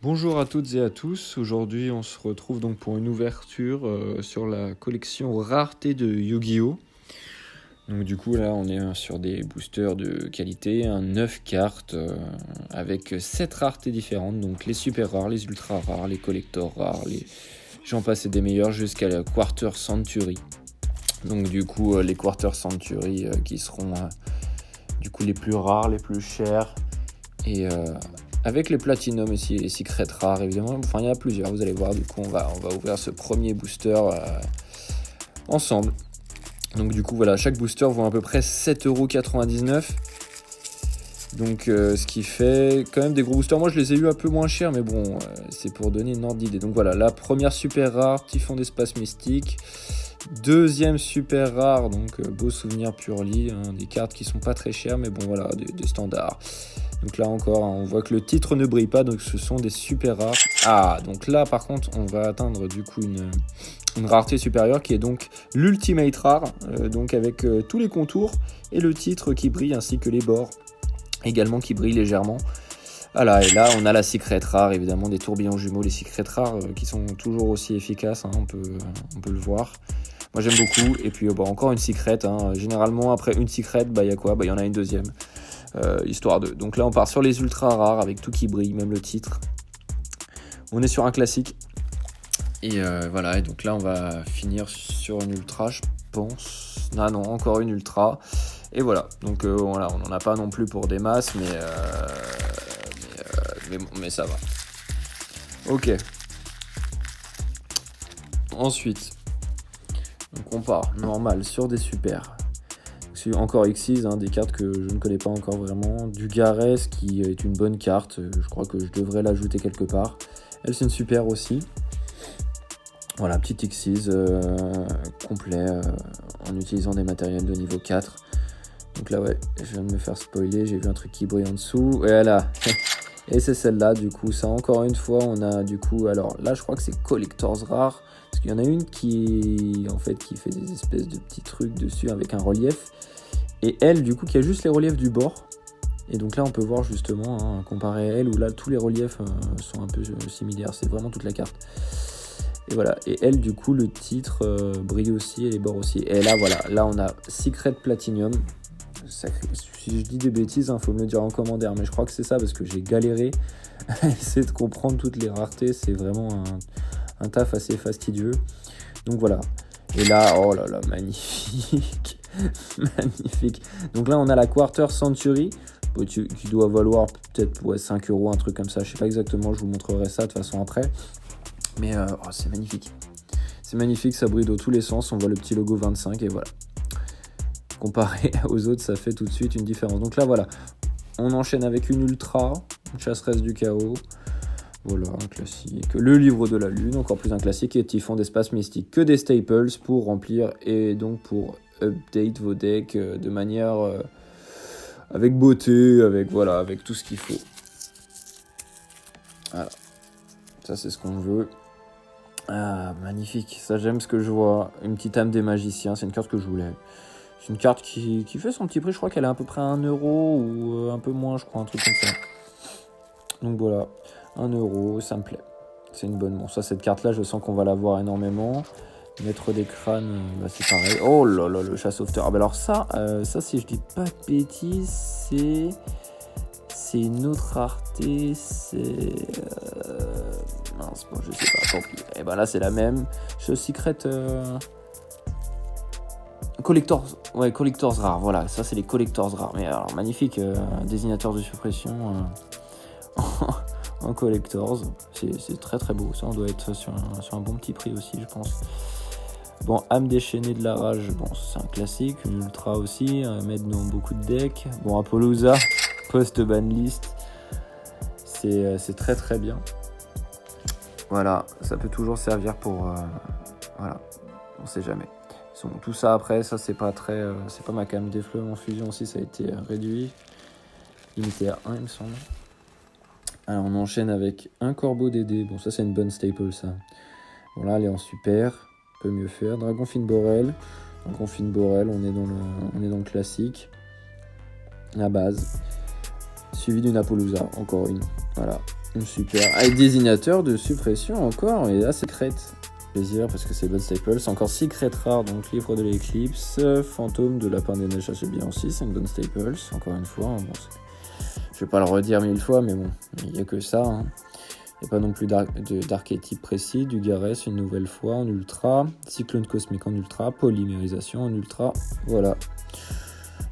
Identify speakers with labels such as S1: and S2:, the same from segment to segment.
S1: Bonjour à toutes et à tous, aujourd'hui on se retrouve donc pour une ouverture sur la collection rareté de Yu-Gi-Oh! Donc du coup là on est sur des boosters de qualité, 9 cartes avec 7 raretés différentes, donc les super rares, les ultra rares, les collectors rares, j'en passe et des meilleurs jusqu'à la Quarter Century. Donc du coup les Quarter Century qui seront du coup les plus rares, les plus chers et avec les Platinum ici, les Secrets rares évidemment, enfin il y en a plusieurs, vous allez voir, du coup on va ouvrir ce premier booster ensemble. Donc du coup voilà, chaque booster vaut à peu près 7,99€. Donc ce qui fait quand même des gros boosters. Moi je les ai eu un peu moins chers, mais bon, c'est pour donner une ordre d'idée. Donc voilà, la première super rare, Typhon d'Espace Mystique. Deuxième super rare, donc Beau Souvenir Purely, des cartes qui sont pas très chères, mais bon voilà, des standards. Donc là encore, on voit que le titre ne brille pas, donc ce sont des super rares. Ah, donc là par contre, on va atteindre du coup une rareté supérieure qui est donc l'Ultimate Rare, donc avec tous les contours et le titre qui brille ainsi que les bords également qui brillent légèrement. Voilà, et là on a la Secret Rare, évidemment des tourbillons jumeaux, les Secret Rares qui sont toujours aussi efficaces, on peut le voir. Moi j'aime beaucoup, et puis encore une Secret, généralement après une Secret, il y a quoi ? Il y en a une deuxième, histoire de... Donc là on part sur les ultra rares avec tout qui brille, même le titre. On est sur un classique, et voilà, et donc là on va finir sur une ultra, je pense. Ah non, encore une ultra, et voilà. Donc voilà, on n'en a pas non plus pour des masses, mais ça va. Ok. Ensuite, donc on part normal sur des super. Encore Xyz, des cartes que je ne connais pas encore vraiment. Du Garès qui est une bonne carte, je crois que je devrais l'ajouter quelque part. Elle c'est une super aussi. Voilà, petit Xyz complet en utilisant des matériels de niveau 4. Donc là ouais, je viens de me faire spoiler, j'ai vu un truc qui brille en dessous. Et voilà. Et c'est celle-là, du coup, ça encore une fois, on a du coup, alors là je crois que c'est Collectors Rare, parce qu'il y en a une qui fait des espèces de petits trucs dessus avec un relief, et elle du coup qui a juste les reliefs du bord, et donc là on peut voir justement, comparé à elle, où là tous les reliefs sont un peu similaires, c'est vraiment toute la carte. Et voilà, et elle du coup le titre brille aussi, et les bords aussi, et là voilà, là on a Secret Platinum. Si je dis des bêtises, faut me le dire en commentaire, mais je crois que c'est ça parce que j'ai galéré à essayer de comprendre toutes les raretés. C'est vraiment un taf assez fastidieux. Donc voilà. Et là, oh là là, magnifique. Magnifique. Donc là, on a la Quarter Century qui doit valoir peut-être 5€, un truc comme ça. Je sais pas exactement, je vous montrerai ça de toute façon après. Mais c'est magnifique. C'est magnifique, ça brille dans tous les sens. On voit le petit logo 25 et voilà. Comparé aux autres, ça fait tout de suite une différence. Donc là, voilà, on enchaîne avec une ultra, une chasseresse du chaos. Voilà, un classique. Le livre de la lune, encore plus un classique. Et Typhon d'Espace Mystique. Que des staples pour remplir et donc pour update vos decks de manière avec beauté, avec tout ce qu'il faut. Voilà. Ça, c'est ce qu'on veut. Ah, magnifique. Ça, j'aime ce que je vois. Une petite âme des magiciens. C'est une carte que je voulais. C'est une carte qui fait son petit prix, je crois qu'elle est à peu près à 1€ ou un peu moins, je crois, un truc comme ça. Donc voilà, 1€, ça me plaît. C'est une bonne. Bon, ça, cette carte-là, je sens qu'on va la voir énormément. Maître des crânes, c'est pareil. Oh là là, le chasse-sauveteur. Ah bah alors ça, si je dis pas de bêtises, c'est une autre rareté. C'est. Mince, bon, je sais pas, tant pis. Et ben là, c'est la même. Je Secret. Collectors rares, voilà, ça c'est les collectors rares. Mais alors magnifique, désignateur de suppression en collectors, c'est très très beau. Ça on doit être sur un bon petit prix aussi, je pense. Bon, âme déchaînée de la rage, bon c'est un classique, une ultra aussi, mettre dans beaucoup de decks. Bon, Apollousa, post-banlist, c'est très très bien. Voilà, ça peut toujours servir pour... voilà, on sait jamais. Tout ça après, ça c'est pas ma cam des fleurs en fusion aussi, ça a été réduit, limité à 1 il me semble. Alors on enchaîne avec un corbeau DD, bon ça c'est une bonne staple ça. Bon là elle est en super, peut mieux faire. Dragonfin Borel, on est dans le classique, la base, suivi d'une Apollousa, encore une, voilà. Super. Avec désignateur de suppression encore, et là secrète. Plaisir parce que c'est bonne staples. Encore secret rare, donc livre de l'éclipse. Fantôme de lapin des neiges, ça c'est bien aussi, c'est une bonne staples. Encore une fois, bon, je vais pas le redire 1000 fois, mais bon, il n'y a que ça. Hein. Il n'y a pas non plus d'archétype précis. Du Garès une nouvelle fois en ultra. Cyclone cosmique en ultra. Polymérisation en ultra. Voilà.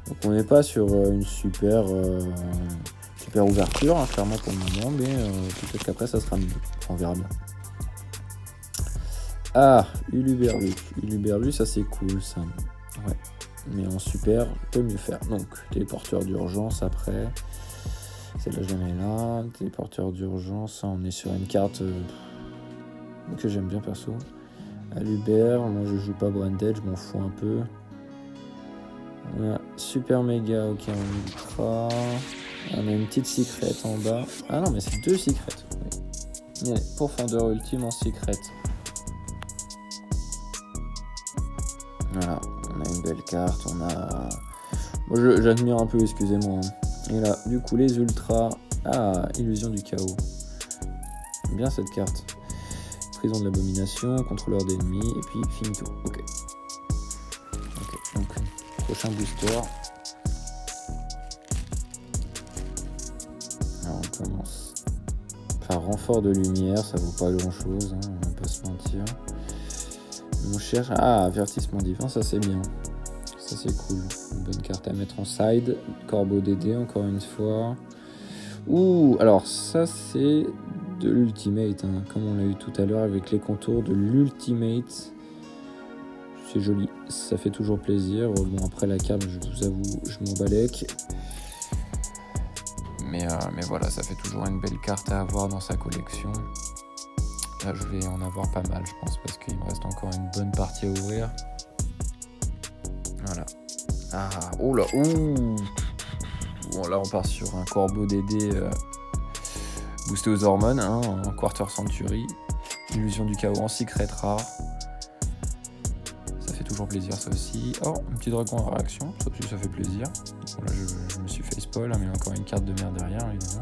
S1: Donc on n'est pas sur une super ouverture, hein, clairement pour le moment, mais peut-être qu'après ça sera mieux. On verra bien. Ah, Uluberlu, ça c'est cool ça. Ouais. Mais en super, on peut mieux faire. Donc, téléporteur d'urgence après. Celle-là, je la mets là. Téléporteur d'urgence, on est sur une carte que j'aime bien perso. Aluber, moi je joue pas Branded, je m'en fous un peu. Voilà. Super méga, ok, en ultra. On a une petite secret en bas. Ah non, mais c'est 2 secrets. Oui. Allez, profondeur ultime en secret. Voilà, on a une belle carte, on a... Moi j'admire un peu, excusez-moi. Et là, du coup, les ultras... Ah, illusion du chaos. J'aime bien cette carte. Prison de l'abomination, contrôleur d'ennemis, et puis finito. Ok, donc, prochain booster. Alors, on commence par renfort de lumière, ça vaut pas grand-chose, hein, on va pas se mentir. On cherche... Ah, avertissement divin, ça c'est bien. Ça c'est cool. Une bonne carte à mettre en side. Corbeau DD, encore une fois. Ouh, alors ça c'est de l'ultimate, hein, comme on l'a eu tout à l'heure avec les contours de l'ultimate. C'est joli, ça fait toujours plaisir. Bon, après la carte, je vous avoue, je m'en balèque. Mais voilà, ça fait toujours une belle carte à avoir dans sa collection. Là, je vais en avoir pas mal, je pense, parce qu'il me reste encore une bonne partie à ouvrir. Voilà. Ah, oh là, ouh. Bon, là, on part sur un corbeau DD boosté aux hormones, hein, en Quarter Century. Illusion du chaos en secret rare. Ça fait toujours plaisir, ça aussi. Oh, un petit dragon en réaction, ça aussi, ça fait plaisir. Bon, là, je me suis fait spoil, hein, mais il y a encore une carte de merde derrière, évidemment.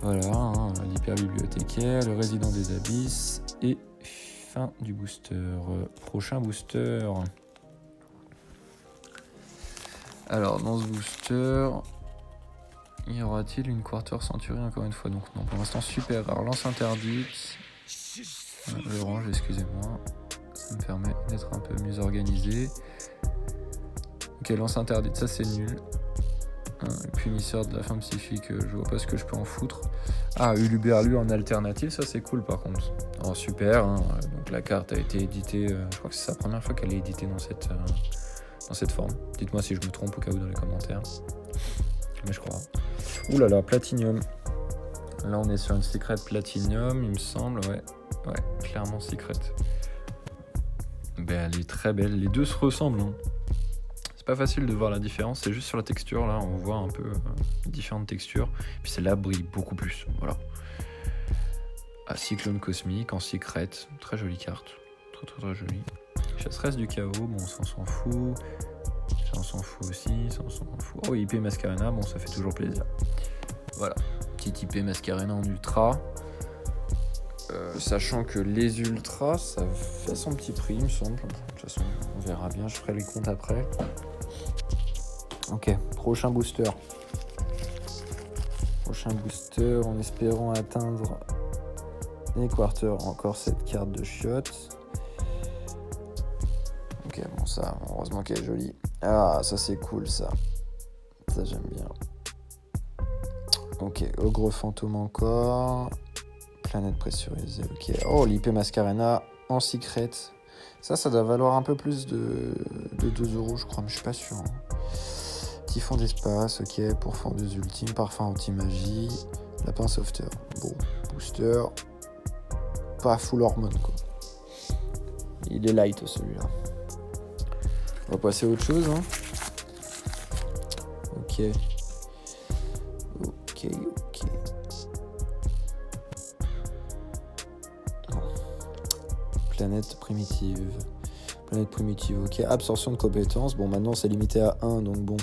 S1: Voilà, hein, l'hyper-bibliothécaire, le résident des abysses et fin du booster. Prochain booster. Alors, dans ce booster, y aura-t-il une Quarter Century encore une fois? Donc non, pour l'instant, super rare. Lance interdite. Je range, excusez-moi. Ça me permet d'être un peu mieux organisé. Ok, lance interdite, ça c'est nul. Punisseur de la fin psychique, je vois pas ce que je peux en foutre. Ah, Uluberlu en alternative, ça c'est cool par contre. Oh super, hein. Donc la carte a été éditée, je crois que c'est la première fois qu'elle est éditée dans cette forme. Dites-moi si je me trompe au cas où dans les commentaires. Mais je crois. Ouh là là, Platinium. Là on est sur une secret Platinium, il me semble, ouais, clairement secret. Ben elle est très belle, les deux se ressemblent, hein. Pas facile de voir la différence, c'est juste sur la texture, là on voit un peu différentes textures, puis celle-là brille beaucoup plus, voilà. Ah, Cyclone cosmique en secret, très jolie carte, très jolie. Chasseresse du chaos, bon ça on s'en fout, ça on s'en fout aussi, ça on s'en fout. Oh, IP Mascarena, bon ça fait toujours plaisir. Voilà, petit IP Mascarena en ultra. Sachant que les ultras, ça fait son petit prix, il me semble. De toute façon, on verra bien, je ferai les comptes après. Ok, prochain booster. En espérant atteindre les quarters. Encore cette carte de shot. Ok, bon ça, heureusement qu'elle est jolie. Ah, ça c'est cool ça. Ça j'aime bien. Ok, ogre fantôme encore. Planète pressurisée, ok. Oh, l'IP Mascarena en secret. Ça doit valoir un peu plus de 2€, je crois, mais je suis pas sûr. Typhon d'espace, ok. Pour fendeuse ultime, parfum anti-magie. Lapin sauveteur. Bon, booster. Pas full hormone, quoi. Il est light, celui-là. On va passer à autre chose, hein. Ok. Planète primitive, ok. Absorption de compétences, bon maintenant c'est limité à 1, donc bon.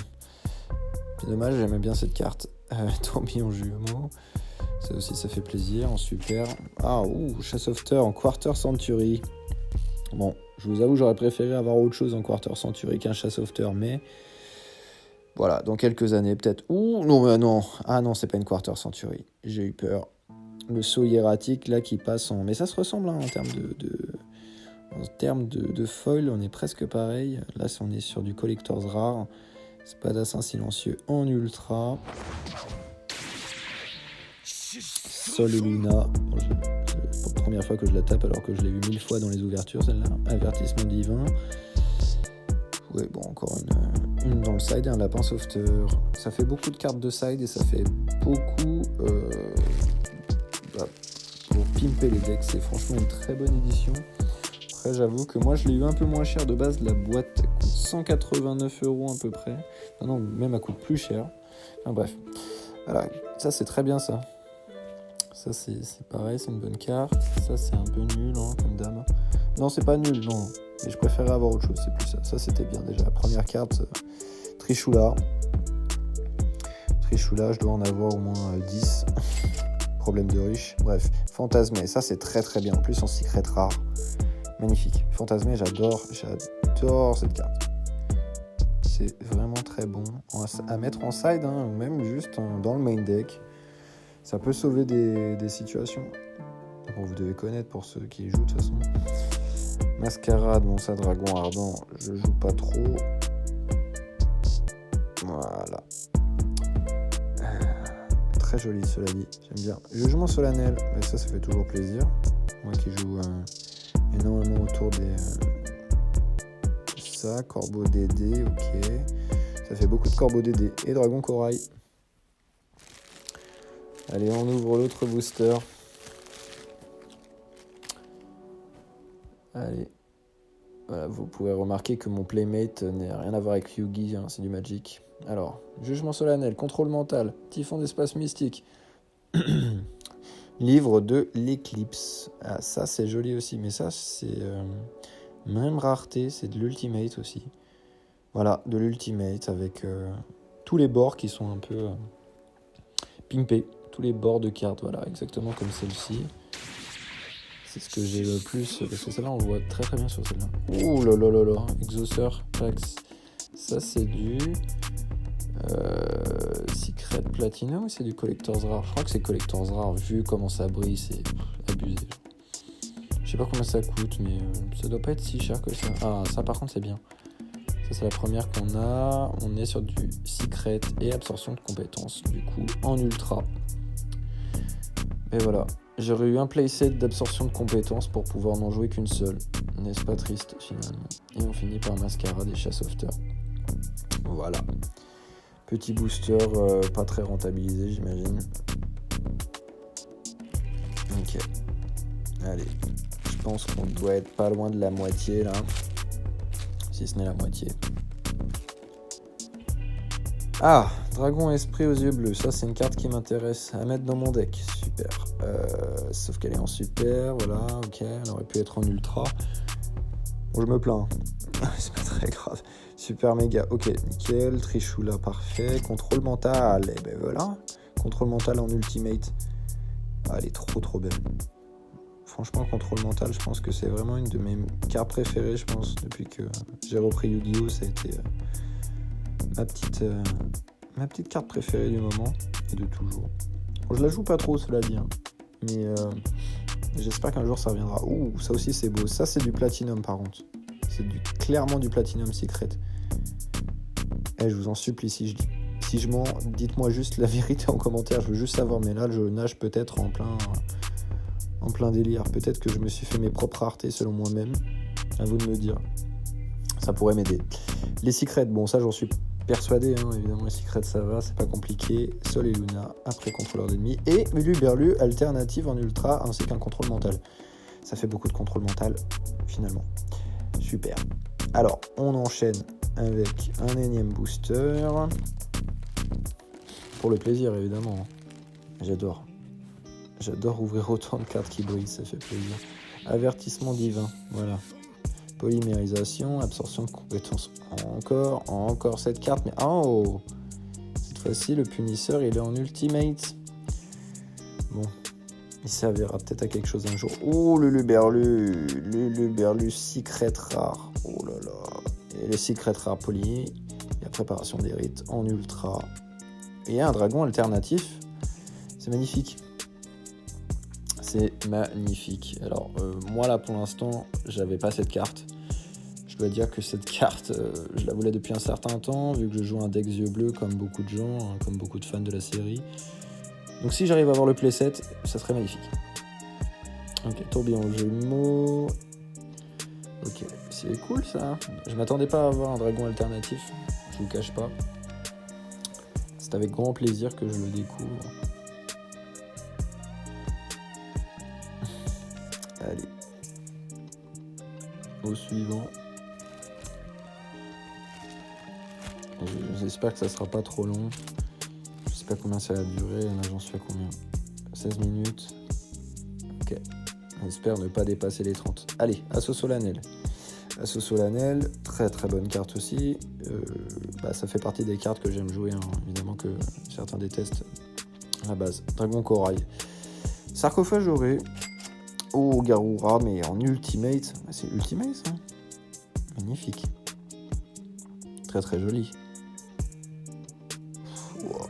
S1: C'est dommage, j'aimais bien cette carte. Tourbillon jumeau, Ça aussi, ça fait plaisir, en super. Ah, Chassofter en Quarter Century. Bon, je vous avoue, j'aurais préféré avoir autre chose en Quarter Century qu'un Chassofter, mais... Voilà, dans quelques années, peut-être... non. Ah non, c'est pas une Quarter Century. J'ai eu peur. Le saut hiératique, là, qui passe en... Mais ça se ressemble, hein, en termes de foil, on est presque pareil. Là, on est sur du Collector's Rare. Spadassin silencieux en ultra. Sol et Luna. Bon, c'est la première fois que je la tape alors que je l'ai vu 1000 fois dans les ouvertures, celle-là. Avertissement divin. Ouais, bon, encore une dans le side et un lapin sauveteur. Ça fait beaucoup de cartes de side et ça fait beaucoup pour pimper les decks. C'est franchement une très bonne édition. Après, j'avoue que moi, je l'ai eu un peu moins cher de base. La boîte coûte 189 € à peu près. Non, même elle coûte plus cher. Enfin bref. Voilà, ça c'est très bien ça. Ça c'est pareil, c'est une bonne carte. Ça c'est un peu nul, hein, comme dame. Non, c'est pas nul, non. Mais je préférais avoir autre chose, c'est plus ça. Ça c'était bien déjà. La première carte, Trishula. Trishula, je dois en avoir au moins 10. Problème de riche. Bref, Fantasmé, ça c'est très très bien. En plus en secret rare. Magnifique. Fantasmé, j'adore cette carte. C'est vraiment très bon à mettre en side, hein, ou même juste dans le main deck. Ça peut sauver des situations. Bon, vous devez connaître pour ceux qui y jouent de toute façon. Mascarade, bon ça, Dragon Ardent, je joue pas trop. Voilà. Très joli cela dit, j'aime bien. Jugement solennel, mais ça fait toujours plaisir. Moi qui joue énormément autour des... ça, Corbeau Dédé, ok. Ça fait beaucoup de Corbeau Dédé et Dragon Corail. Allez, on ouvre l'autre booster. Allez. Voilà, vous pouvez remarquer que mon playmate n'a rien à voir avec Yugi, hein, c'est du Magic. Alors, Jugement solennel, Contrôle mental, Typhon d'espace mystique. Livre de l'éclipse. Ah, ça c'est joli aussi, mais ça c'est même rareté, c'est de l'ultimate aussi. Voilà, de l'ultimate avec tous les bords qui sont un peu pimpés. Tous les bords de cartes, voilà, exactement comme celle-ci. C'est ce que j'ai le plus, parce que celle-là on le voit très très bien sur celle-là. Ouh là là là là, Exauceur, Pax. Ça c'est du Secret Platinum ou c'est du Collector's Rare? Je crois que c'est Collector's Rare, vu comment ça brille, c'est abusé. Je sais pas combien ça coûte, mais ça doit pas être si cher que ça. Ah, ça par contre c'est bien. Ça c'est la première qu'on a. On est sur du Secret et absorption de compétences, du coup en ultra. Et voilà, j'aurais eu un playset d'absorption de compétences pour pouvoir n'en jouer qu'une seule. N'est-ce pas triste finalement? Et on finit par Mascarade et Chassofter. Voilà. Petit booster pas très rentabilisé j'imagine. Ok. Allez. Je pense qu'on doit être pas loin de la moitié là. Si ce n'est la moitié. Ah, Dragon Esprit aux yeux bleus. Ça c'est une carte qui m'intéresse à mettre dans mon deck. Super. Sauf qu'elle est en super. Voilà, ok. Elle aurait pu être en ultra. Bon, je me plains. C'est pas très grave. Super méga. Ok, nickel. Trishula, parfait. Contrôle mental. Et ben voilà. Contrôle mental en ultimate. Ah, elle est trop belle. Franchement, contrôle mental, je pense que c'est vraiment une de mes cartes préférées, je pense, depuis que j'ai repris Yu-Gi-Oh! Ça a été ma petite carte préférée du moment et de toujours. Bon, je la joue pas trop, cela dit, hein, mais j'espère qu'un jour ça reviendra. Ouh, ça aussi c'est beau. Ça c'est du Platinum par contre. C'est clairement du Platinum Secret. Je vous en supplie, si je mens, dites-moi juste la vérité en commentaire, je veux juste savoir, mais là je nage peut-être en plein délire. Peut-être que je me suis fait mes propres raretés selon moi-même. À vous de me dire. Ça pourrait m'aider. Les secrets, bon ça j'en suis persuadé, hein, évidemment les secrets ça va, c'est pas compliqué. Sol et Luna, après contrôleur d'ennemis. Et Uluberlu, alternative en ultra, ainsi qu'un contrôle mental. Ça fait beaucoup de contrôle mental, finalement. Super. Alors, on enchaîne avec un énième booster. Pour le plaisir, évidemment. J'adore ouvrir autant de cartes qui brillent, ça fait plaisir. Avertissement divin, voilà. Polymérisation, absorption de compétences. Encore cette carte, mais oh! Cette fois-ci, le punisseur, il est en ultimate. Bon, il servira peut-être à quelque chose un jour. Oh, le Luberlu secret rare. Oh là là. Et le secret rare poli. La préparation des rites en ultra. Et un dragon alternatif. C'est magnifique. C'est magnifique. Alors, moi là pour l'instant, j'avais pas cette carte. Je dois dire que cette carte, je la voulais depuis un certain temps, vu que je joue un deck yeux bleus comme beaucoup de gens, hein, comme beaucoup de fans de la série. Donc si j'arrive à avoir le playset, ça serait magnifique. Ok, tourbillon Gémeaux. Ok, c'est cool ça. Je m'attendais pas à avoir un dragon alternatif, je vous cache pas. C'est avec grand plaisir que je le découvre. Allez. Au suivant. J'espère que ça sera pas trop long. Je sais pas combien ça va durer. Là, j'en suis à combien ? 16 minutes. Ok. J'espère ne pas dépasser les 30. Allez, Assaut Solennel. Assaut Solennel, très très bonne carte aussi. Ça fait partie des cartes que j'aime jouer, hein. Évidemment que certains détestent à la base. Dragon Corail. Sarcophage doré. Oh, Garura, mais en ultimate. C'est ultimate, ça ? Magnifique. Très très joli. Wow.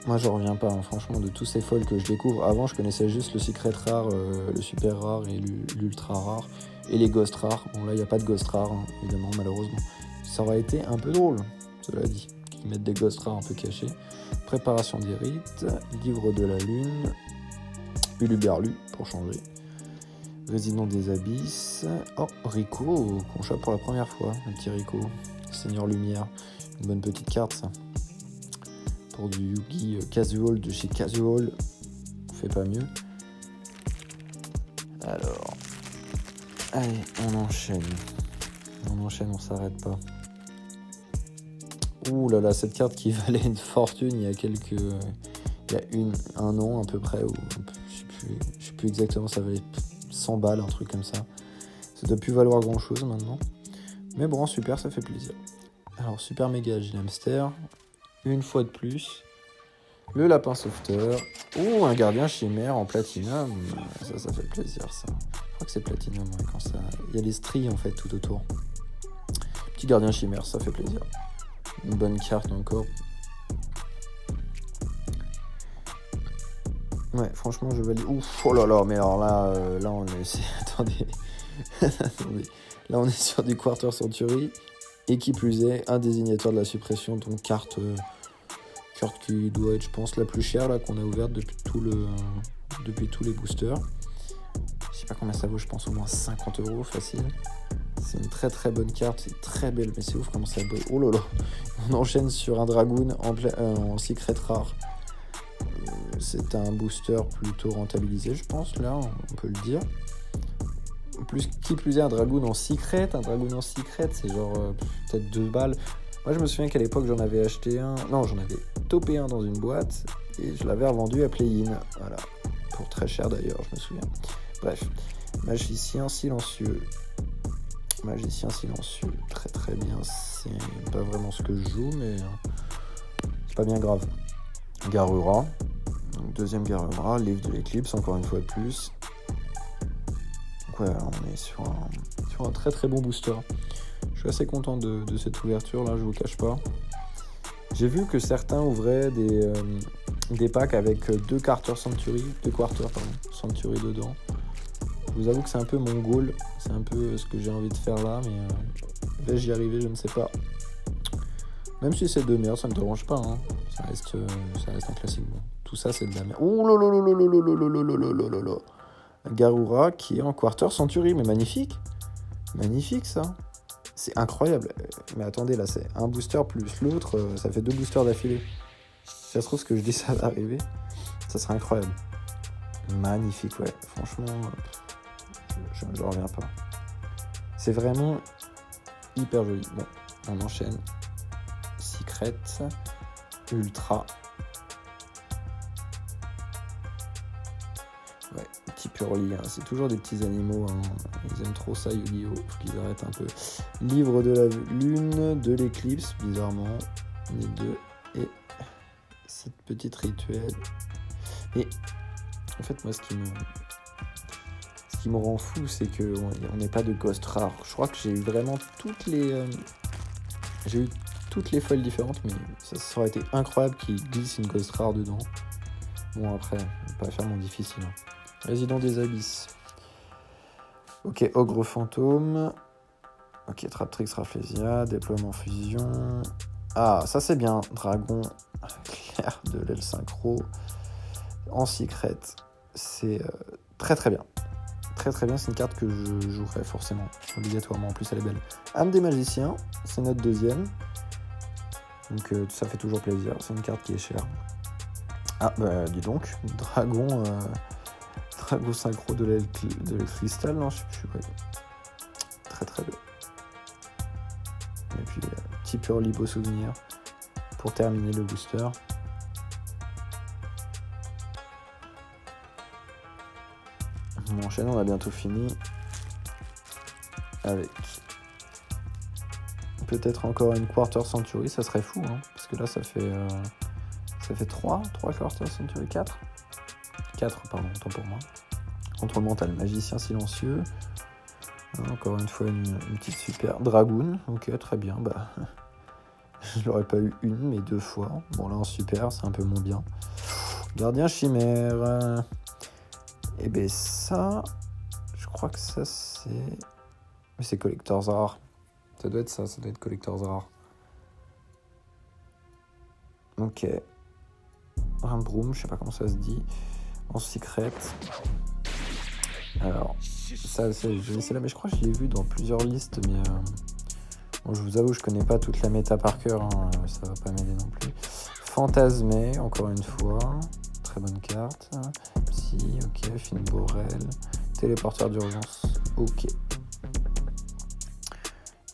S1: Moi, je reviens pas, hein, franchement, de tous ces folles que je découvre. Avant, je connaissais juste le secret rare, le super rare et l'ultra rare. Et les ghost rares. Bon, là, il n'y a pas de ghost rare, hein, évidemment, malheureusement. Ça aurait été un peu drôle, cela dit, qu'ils mettent des ghost rares un peu cachés. Préparation des rites. Livre de la lune. Uluberlu, pour changer. Résident des abysses. Oh, Rico, qu'on chope pour la première fois, le petit Rico. Seigneur Lumière, une bonne petite carte, ça. Pour du Yugi casual de chez Casual, on fait pas mieux. Alors, allez, on enchaîne. On s'arrête pas. Ouh là là, cette carte qui valait une fortune il y a un an à peu près, ou je sais plus exactement, ça valait 100 balles, un truc comme ça. Ça doit plus valoir grand chose maintenant. Mais bon, super, ça fait plaisir. Alors, super méga Agile Hamster. Une fois de plus. Le lapin sauveteur. Oh, un gardien chimère en platinum. Ça fait plaisir, ça. Je crois que c'est platinum, ouais, quand ça... Il y a les stries, en fait, tout autour. Petit gardien chimère, ça fait plaisir. Une bonne carte encore. Ouais, franchement, je valide. Ouf, oh là là, mais alors là on est... Attendez. Là, on est sur du Quarter Century. Et qui plus est, un désignateur de la suppression. Donc, carte qui doit être, je pense, la plus chère là qu'on a ouverte depuis tous les boosters. Je sais pas combien ça vaut, je pense au moins 50 € facile. C'est une très très bonne carte, c'est très belle, mais c'est ouf comment ça bug. Oh là là, on enchaîne sur un Dragoon en secret rare. C'est un booster plutôt rentabilisé, je pense, là, on peut le dire. Qui plus est, un Dragoon en secret, c'est genre peut-être 2 balles. Moi, je me souviens qu'à l'époque, j'en avais acheté un. Non, j'en avais topé un dans une boîte et je l'avais revendu à Play-in. Voilà. Pour très cher d'ailleurs, je me souviens. Bref. Magicien silencieux. Très très bien. C'est pas vraiment ce que je joue, mais c'est pas bien grave. Garura. Donc, deuxième Garura. Livre de l'éclipse, encore une fois de plus. Donc, ouais, on est sur un très très bon booster. Je suis assez content de cette ouverture là, je vous cache pas. J'ai vu que certains ouvraient des packs avec deux Quarter Century dedans. Je vous avoue que c'est un peu mon goal, c'est un peu ce que j'ai envie de faire là, mais vais-je y arriver, je ne sais pas. Même si c'est de merde, ça me dérange pas, hein. Ça reste un classique. Bon, tout ça c'est de la merde. Oh là là là là là là là là. Garura qui est en Quarter Century, mais magnifique. Magnifique ça. C'est incroyable. Mais attendez, là, c'est un booster plus l'autre. Ça fait 2 boosters d'affilée. Si ça se trouve, ce que je dis, ça va arriver. Ça serait incroyable. Magnifique, ouais. Franchement, je ne reviens pas. C'est vraiment hyper joli. Bon, on enchaîne. Secret. Ultra. Ouais, petit Purly, hein. C'est toujours des petits animaux, hein. Ils aiment trop ça, Yu-Gi-Oh! Faut qu'ils arrêtent un peu. Livre de la lune, de l'éclipse, bizarrement. Les deux. Et cette petite rituel. Et En fait, moi, ce qui me rend fou, c'est qu'on n'ait pas de ghost rare. Je crois que j'ai eu vraiment j'ai eu toutes les foils différentes, mais ça aurait été incroyable qu'il glisse une ghost rare dedans. Bon, après, pas faire mon difficile. Résident des abysses. Ok, ogre fantôme. Ok, Traptrix Rafflesia, déploiement fusion. Ah, ça c'est bien. Dragon clair de l'aile synchro. En secret. C'est très très bien. Très très bien, c'est une carte que je jouerai forcément, obligatoirement. En plus, elle est belle. Âme des magiciens, c'est notre deuxième. Donc ça fait toujours plaisir. C'est une carte qui est chère. Ah, bah dis donc. Dragon synchro de l'aile cristal, non, je sais plus. Ouais. Très très beau. Et puis, petit Pearly beau souvenir pour terminer le booster. On enchaîne, on a bientôt fini avec peut-être encore une Quarter Century, ça serait fou, hein, parce que là ça fait 3 Quarter Century, 4, pardon, autant pour moi. Contrôle mental, magicien silencieux. Encore une fois une petite super Dragoon, ok, très bien, bah je l'aurais pas eu une mais 2 fois. Bon là en super, c'est un peu moins bien. Gardien chimère. Et ben ça, je crois que ça c'est... Mais c'est Collectors Rare. Ça doit être Collectors Rare. Ok. Rimbroom, je sais pas comment ça se dit. En secret. Alors, ça je laissé là, mais je crois que je l'ai vu dans plusieurs listes, mais... Bon, je vous avoue, je connais pas toute la méta par cœur, hein, ça va pas m'aider non plus. Fantasmé, encore une fois. Très bonne carte. Psy, ok. Fine Borel. Téléporteur d'urgence, ok.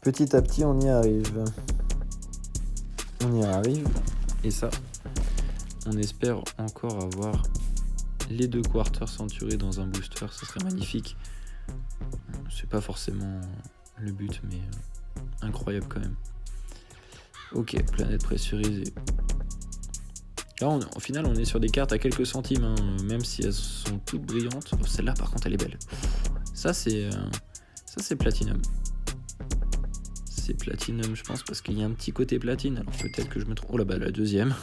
S1: Petit à petit, on y arrive. Et ça, on espère encore avoir les 2 Quarter Century dans un booster. Ça serait magnifique. C'est pas forcément le but, mais incroyable quand même. Ok, planète pressurisée. Là, au final, on est sur des cartes à quelques centimes, hein, même si elles sont toutes brillantes. Oh, celle-là, par contre, elle est belle. Ça, c'est Platinum. C'est Platinum, je pense, parce qu'il y a un petit côté platine. Alors, peut-être que je me trompe. Oh là, bah, la deuxième.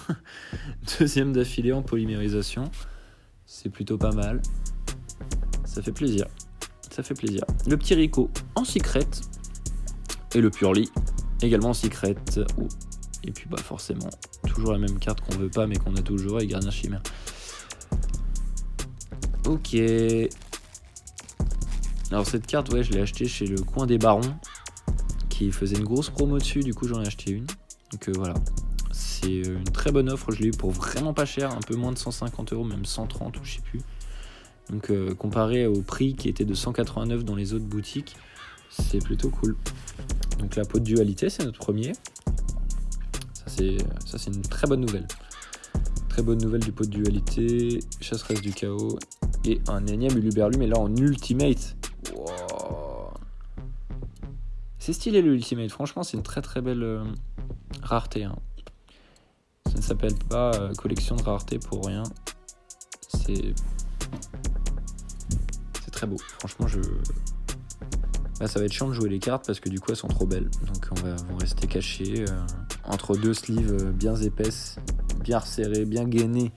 S1: Deuxième d'affilée en polymérisation. C'est plutôt pas mal. Ça fait plaisir. Le petit Rico en secret. Et le Purely également en secret. Oh. Et puis, bah, forcément, toujours la même carte qu'on veut pas, mais qu'on a toujours, et Gardien Chimère. Ok. Alors, cette carte, ouais, je l'ai achetée chez le Coin des Barons, qui faisait une grosse promo dessus, du coup, j'en ai acheté une. Donc, voilà. C'est une très bonne offre, je l'ai eu pour vraiment pas cher, un peu moins de 150 €, même 130 ou je sais plus. Donc, comparé au prix qui était de 189 dans les autres boutiques, c'est plutôt cool. Donc, la peau de dualité, c'est notre premier. Ça, c'est une très bonne nouvelle. Très bonne nouvelle du pot de dualité. Chasseresse du chaos. Et un énième Uluberlu, mais là en ultimate. Wow. C'est stylé le ultimate. Franchement, c'est une très très belle rareté. Hein. Ça ne s'appelle pas collection de rareté pour rien. C'est très beau. Franchement, là, ça va être chiant de jouer les cartes parce que du coup elles sont trop belles. Donc vont rester cachées entre 2 sleeves bien épaisses, bien resserrées, bien gainées.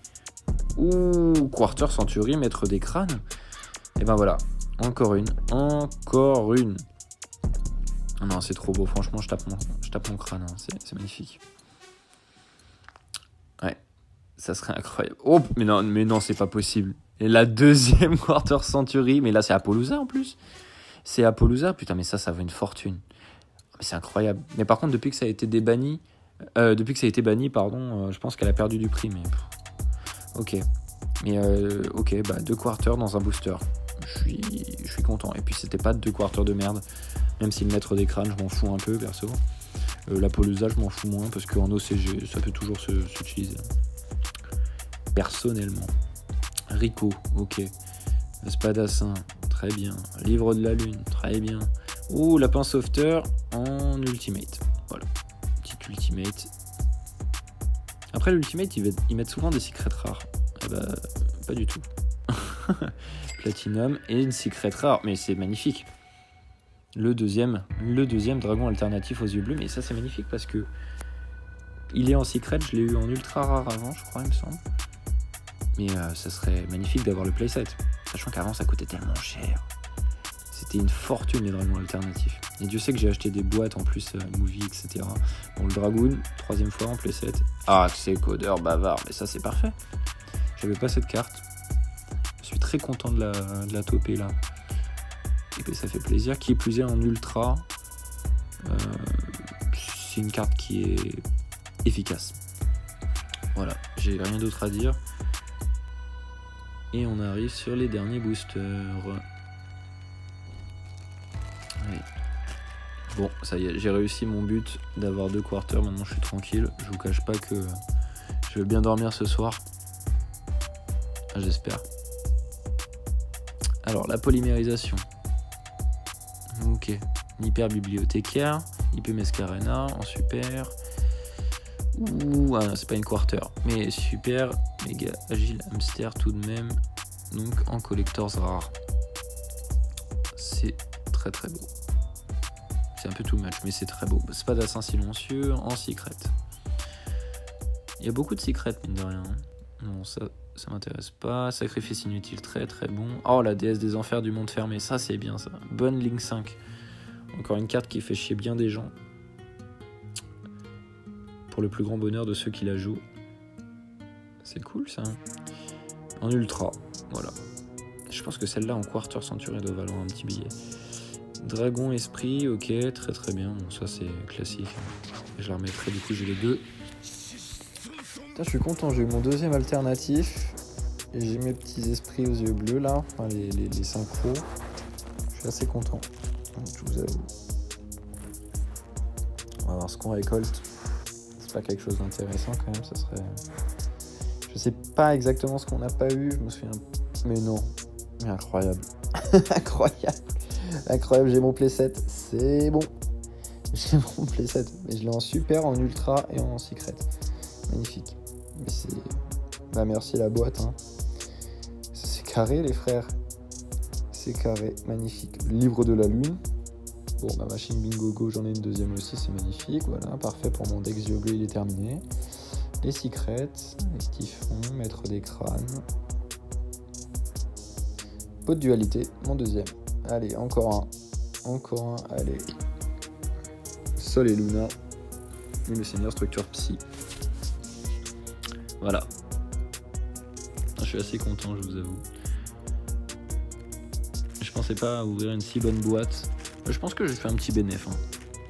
S1: Ouh, Quarter Century, maître des crânes. Et ben voilà, encore une. Oh non, c'est trop beau, franchement, je tape mon crâne, hein. C'est magnifique. Ouais, ça serait incroyable. Oh, mais non, c'est pas possible. Et la deuxième Quarter Century, mais là c'est Apollousa en plus. C'est Apollousa, putain, mais ça vaut une fortune. Mais c'est incroyable. Mais par contre, depuis que ça a été banni, je pense qu'elle a perdu du prix. Mais ok. Mais ok, bah 2 quarters dans un booster. Je suis content. Et puis c'était pas 2 quarters de merde. Même si le maître des crânes, je m'en fous un peu perso. L'Apollousa, je m'en fous moins parce qu'en OCG, ça peut toujours s'utiliser. Personnellement. Rico, ok. Spadassin, très bien. Livre de la Lune, très bien. Ouh, Lapin Sauveteur en ultimate. Voilà, petite ultimate. Après l'ultimate, ils mettent souvent des secrets rares. Ah bah, pas du tout. Platinum et une secret rare, mais c'est magnifique. Le deuxième dragon alternatif aux yeux bleus, mais ça c'est magnifique parce que il est en secret, je l'ai eu en ultra rare avant, je crois, il me semble. Mais ça serait magnifique d'avoir le playset, sachant qu'avant ça coûtait tellement cher. C'était une fortune les dragons alternatifs. Et Dieu sait que j'ai acheté des boîtes en plus, movie, etc. Bon, le dragoon, 3e fois en playset. Ah, c'est codeur bavard, mais ça c'est parfait. J'avais pas cette carte. Je suis très content de la toper là. Et puis ça fait plaisir. Qui plus est en ultra, c'est une carte qui est efficace. Voilà, j'ai rien d'autre à dire. Et on arrive sur les derniers boosters. Allez. Bon, ça y est, j'ai réussi mon but d'avoir 2 quarters. Maintenant je suis tranquille. Je vous cache pas que je vais bien dormir ce soir. J'espère. Alors, la polymérisation. Ok. Hyper bibliothécaire. IP Mescarena en super. Ouh, ah non, c'est pas une quarter. Mais super. Méga agile hamster tout de même. Donc en collectors rare. C'est très très beau. C'est un peu too much, mais c'est très beau. C'est pas d'assain silencieux en secret. Il y a beaucoup de secrets, mine de rien. Non, ça m'intéresse pas. Sacrifice inutile, très très bon. Oh, la déesse des enfers du monde fermé, ça c'est bien ça. Bonne Link 5. Encore une carte qui fait chier bien des gens. Pour le plus grand bonheur de ceux qui la jouent. C'est cool ça. En ultra, voilà. Je pense que celle-là en quarter centurion doit valoir un petit billet. Dragon esprit, ok, très très bien. Bon, ça c'est classique. Je la remettrai, du coup j'ai les deux. Putain, je suis content, j'ai eu mon 2e alternatif. Et j'ai mes petits esprits aux yeux bleus là, enfin, les synchros. Je suis assez content, je vous avoue. On va voir ce qu'on récolte. C'est pas quelque chose d'intéressant quand même, ça serait... Je sais pas exactement ce qu'on n'a pas eu, je me souviens... Mais non, mais incroyable. Incroyable, j'ai mon playset, c'est bon. J'ai mon playset, mais je l'ai en super, en ultra et en secret. Magnifique. Mais c'est... Bah merci la boîte, hein. C'est carré les frères. C'est carré, magnifique. Le livre de la lune. Bon, ma machine Bingo Go, j'en ai une 2e aussi, c'est magnifique. Voilà, parfait pour mon deck yeux bleus, il est terminé. Les secrets, les typhons, maître des crânes. Pot de dualité, mon 2e. Allez, encore un, allez. Sol et Luna. Et le seigneur structure psy. Voilà. Je suis assez content, je vous avoue. Je pensais pas ouvrir une si bonne boîte. Je pense que je vais faire un petit bénéf.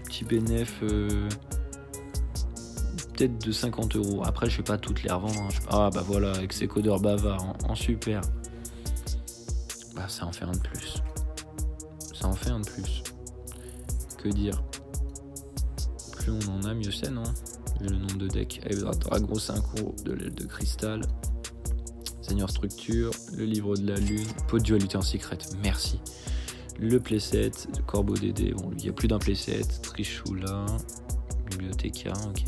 S1: Petit bénéf peut-être de 50 €. Après, je vais pas toutes les revendre. Ah bah voilà, avec ces codeurs bavards en super. Bah ça en fait un de plus. Ça en fait un de plus. Que dire? Plus on en a, mieux c'est, non? Vu le nombre de decks. Dragon synchro, de l'aile de cristal. Seigneur structure, le livre de la lune, pot de dualité en secret, merci. Le playset, le corbeau Dédé, bon, il y a plus d'un playset, Trichoula, bibliothécaire, ok.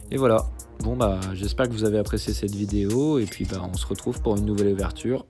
S1: Et voilà, bon bah j'espère que vous avez apprécié cette vidéo, et puis bah on se retrouve pour une nouvelle ouverture.